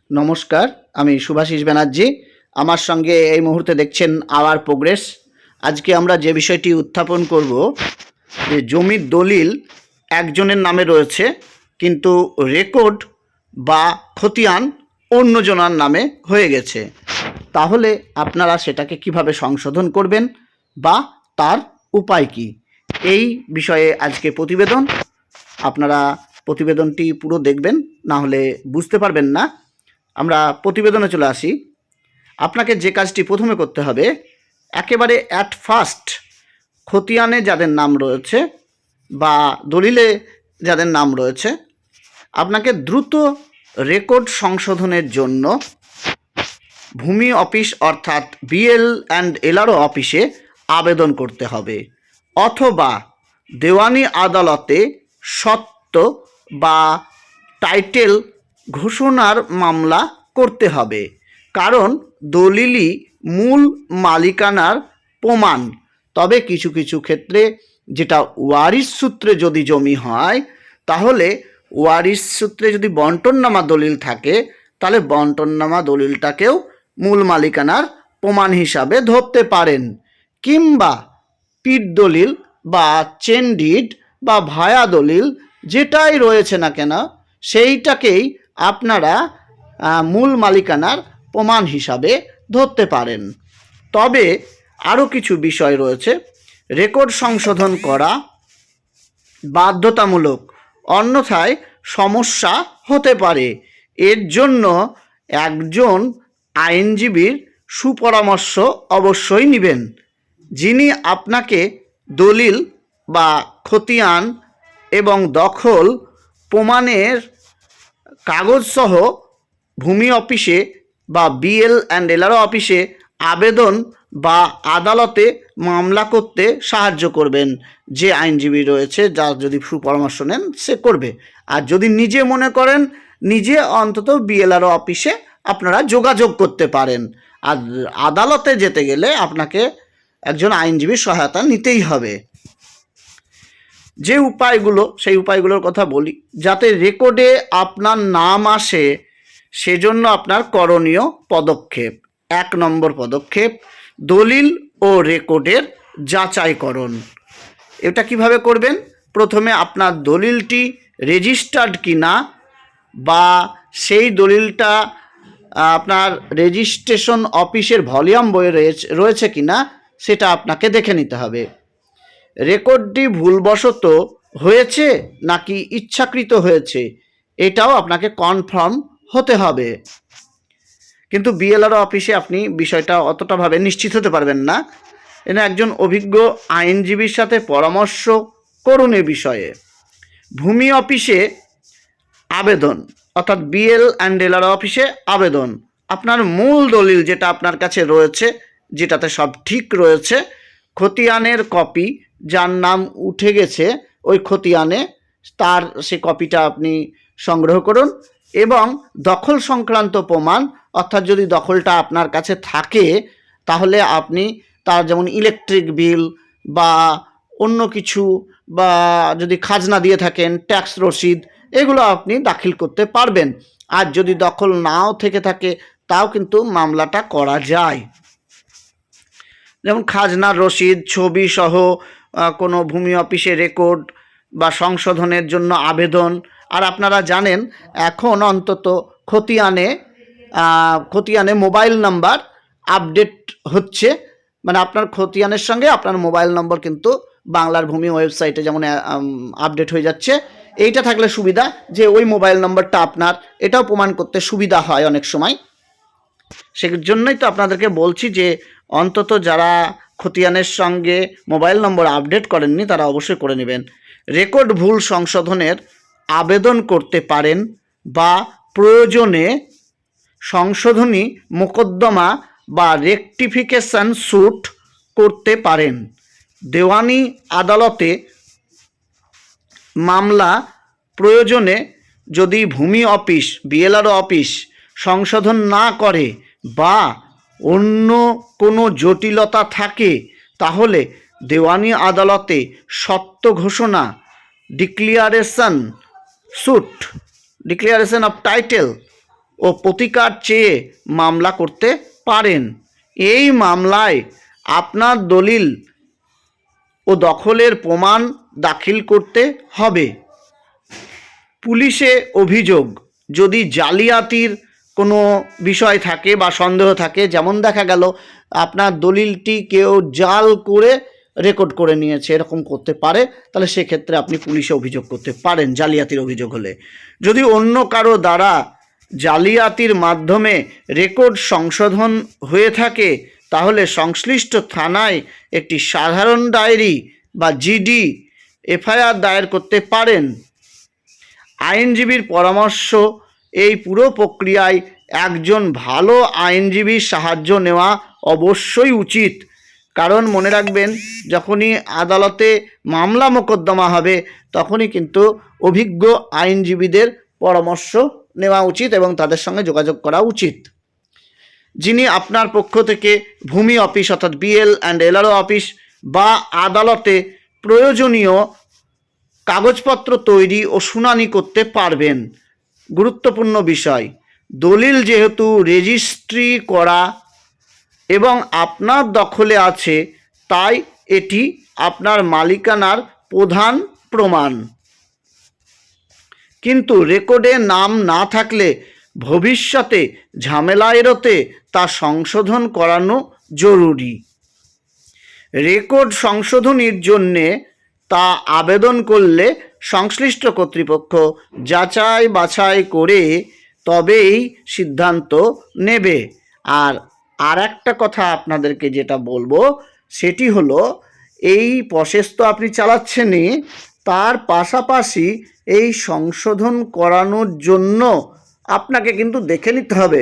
নমস্কার, আমি শুভাশিস ব্যানার্জি। আমার সঙ্গে এই মুহূর্তে দেখছেন আওয়ার প্রোগ্রেস। আজকে আমরা যে বিষয়টি উত্থাপন করব যে জমির দলিল একজনের নামে রয়েছে, কিন্তু রেকর্ড বা খতিয়ান অন্যজনের নামে হয়ে গেছে। তাহলে আপনারা সেটাকে কিভাবে সংশোধন করবেন বা তার উপায় কি, এই বিষয়ে আজকে প্রতিবেদন। আপনারা প্রতিবেদনটি পুরো দেখবেন, না হলে বুঝতে পারবেন না। আমরা প্রতিবেদনে চলে আসি। আপনাকে যে কাজটি প্রথমে করতে হবে, একেবারে অ্যাট ফার্স্ট খতিয়ানে যাদের নাম রয়েছে বা দলিলে যাদের নাম রয়েছে, আপনাকে দ্রুত রেকর্ড সংশোধনের জন্য ভূমি অফিস অর্থাৎ বিএল অ্যান্ড এলআরও অফিসে আবেদন করতে হবে, অথবা দেওয়ানি আদালতে সত্ত্ব বা টাইটেল ঘোষণার মামলা করতে হবে। কারণ দলিলই মূল মালিকানার প্রমাণ। তবে কিছু কিছু ক্ষেত্রে যেটা ওয়ারিশ সূত্রে যদি জমি হয়, তাহলে ওয়ারিশ সূত্রে যদি বন্টননামা দলিল থাকে, তাহলে বন্টননামা দলিলটাকেও মূল মালিকানার প্রমাণ হিসাবে ধরতে পারেন। কিংবা পিট দলিল বা চেন ডিড বা ভায়া দলিল যেটাই রয়েছে না কেন, সেইটাকেই আপনারা মূল মালিকানার প্রমাণ হিসাবে ধরতে পারেন। তবে আরও কিছু বিষয় রয়েছে। রেকর্ড সংশোধন করা বাধ্যতামূলক, অন্যথায় সমস্যা হতে পারে। এর জন্য একজন আইনজীবীর সুপরামর্শ অবশ্যই নেবেন, যিনি আপনাকে দলিল বা খতিয়ান এবং দখল প্রমাণের কাগজসহ ভূমি অফিসে বা বিএল অ্যান্ড এলআরও অফিসে আবেদন বা আদালতে মামলা করতে সাহায্য করবেন। যে আইনজীবী রয়েছে, যার যদি সুপরামর্শ নেন, সে করবে। আর যদি নিজে মনে করেন, নিজে অন্তত বিএলআরও অফিসে আপনারা যোগাযোগ করতে পারেন। আর আদালতে যেতে গেলে আপনাকে একজন আইনজীবীর সহায়তা নিতেই হবে। যে উপায়গুলো, সেই উপায়গুলোর কথা বলি। যাতে রেকর্ডে আপনার নাম আসে, সেজন্য আপনার করণীয় পদক্ষেপ। 1 নম্বর পদক্ষেপ, দলিল ও রেকর্ডের যাচাইকরণ। এটা কিভাবে করবেন? প্রথমে আপনার দলিলটি রেজিস্টার্ড কিনা বা সেই দলিলটা আপনার রেজিস্ট্রেশন অফিসের ভলিউম বইয়ে রয়েছে কিনা, সেটা আপনাকে দেখে নিতে হবে। রেকর্ডটি ভুলবশত হয়েছে নাকি ইচ্ছাকৃত হয়েছে, এটাও আপনাকে কনফার্ম হতে হবে। কিন্তু বিএলআরও অফিসে আপনি বিষয়টা অতটাভাবে নিশ্চিত হতে পারবেন না। এনে একজন অভিজ্ঞ আইনজীবীর সাথে পরামর্শ করুন এ বিষয়ে। ভূমি অফিসে আবেদন অর্থাৎ বিএল অ্যান্ড এলআরও অফিসে আবেদন। আপনার মূল দলিল যেটা আপনার কাছে রয়েছে, যেটাতে সব ঠিক রয়েছে, খতিয়ানের কপি, যার নাম উঠে গেছে ওই খতিয়ানে, তার সে কপিটা আপনি সংগ্রহ করুন। এবং দখল সংক্রান্ত প্রমাণ, অর্থাৎ যদি দখলটা আপনার কাছে থাকে, তাহলে আপনি তার যেমন ইলেকট্রিক বিল বা অন্য কিছু, বা যদি খাজনা দিয়ে থাকেন, ট্যাক্স রসিদ, এগুলো আপনি দাখিল করতে পারবেন। আর যদি দখল নাও থেকে থাকে, তাও কিন্তু মামলাটা করা যায়। যেমন খাজনার রসিদ, ছবি সহ কোনো ভূমি অফিসে রেকর্ড বা সংশোধনের জন্য আবেদন। আর আপনারা জানেন, এখন অন্তত খতিয়ানে মোবাইল নাম্বার আপডেট হচ্ছে। মানে আপনার খতিয়ানের সঙ্গে আপনার মোবাইল নম্বর কিন্তু বাংলার ভূমি ওয়েবসাইটে যেমন আপডেট হয়ে যাচ্ছে। এইটা থাকলে সুবিধা যে ওই মোবাইল নম্বরটা আপনার, এটাও প্রমাণ করতে সুবিধা হয় অনেক সময়। সেই জন্যই তো আপনাদেরকে বলছি যে অন্তত যারা খতিয়ানের সঙ্গে মোবাইল নম্বর আপডেট করেননি, তারা অবশ্যই করে নেবেন। রেকর্ড ভুল সংশোধনের আবেদন করতে পারেন বা প্রয়োজনে সংশোধনী মোকদ্দমা বা রেকটিফিকেশন স্যুট করতে পারেন। দেওয়ানি আদালতে মামলা প্রয়োজনে যদি ভূমি অফিস, বিএলআরও অফিস সংশোধন না করে বা অন্য কোনো জটিলতা থাকে, তাহলে দেওয়ানি আদালতে সত্ত্ব ঘোষণা, declaration suit, declaration of title ও প্রতিকার চেয়ে মামলা করতে পারেন। এই মামলায় আপনার দলিল ও দখলের প্রমাণ দাখিল করতে হবে। পুলিশে অভিযোগ যদি জালিয়াতির কোনো বিষয় থাকে বা সন্দেহ থাকে, যেমন দেখা গেল আপনার দলিলটি কেউ জাল করে রেকর্ড করে নিয়েছে, এরকম করতে পারে, তাহলে সেক্ষেত্রে আপনি পুলিশে অভিযোগ করতে পারেন জালিয়াতির অভিযোগ হলে। যদি অন্য কারো দ্বারা জালিয়াতির মাধ্যমে রেকর্ড সংশোধন হয়ে থাকে, তাহলে সংশ্লিষ্ট থানায় একটি সাধারণ ডায়েরি বা জিডি এফআইআর দায়ের করতে পারেন। আইনজীবীর পরামর্শ এই পুরো প্রক্রিয়ায় একজন ভালো আইনজীবীর সাহায্য নেওয়া অবশ্যই উচিত। কারণ মনে রাখবেন, যখনই আদালতে মামলা মোকদ্দমা হবে তখনই কিন্তু অভিজ্ঞ আইনজীবীদের পরামর্শ নেওয়া উচিত এবং তাদের সঙ্গে যোগাযোগ করা উচিত, যিনি আপনার পক্ষ থেকে ভূমি অফিস অর্থাৎ বিএল অ্যান্ড এলআরও অফিস বা আদালতে প্রয়োজনীয় কাগজপত্র তৈরি ও শুনানি করতে পারবেন। গুরুত্বপূর্ণ বিষয়, দলিল যেহেতু রেজিস্ট্রি করা এবং আপনার দখলে আছে, তাই এটি আপনার মালিকানার প্রধান প্রমাণ। কিন্তু রেকর্ডে নাম না থাকলে ভবিষ্যতে ঝামেলা এড়াতে তা সংশোধন করানো জরুরি। রেকর্ড সংশোধনীর জন্যে তা আবেদন করলে সংশ্লিষ্ট কর্তৃপক্ষ যাচাই বাছাই করে তবেই সিদ্ধান্ত নেবে। আর একটা কথা আপনাদেরকে যেটা বলবো সেটি হলো, এই প্রসেস তো আপনি চালাচ্ছেনই, তার পাশাপাশি এই সংশোধন করানোর জন্য আপনাকে কিন্তু দেখে নিতে হবে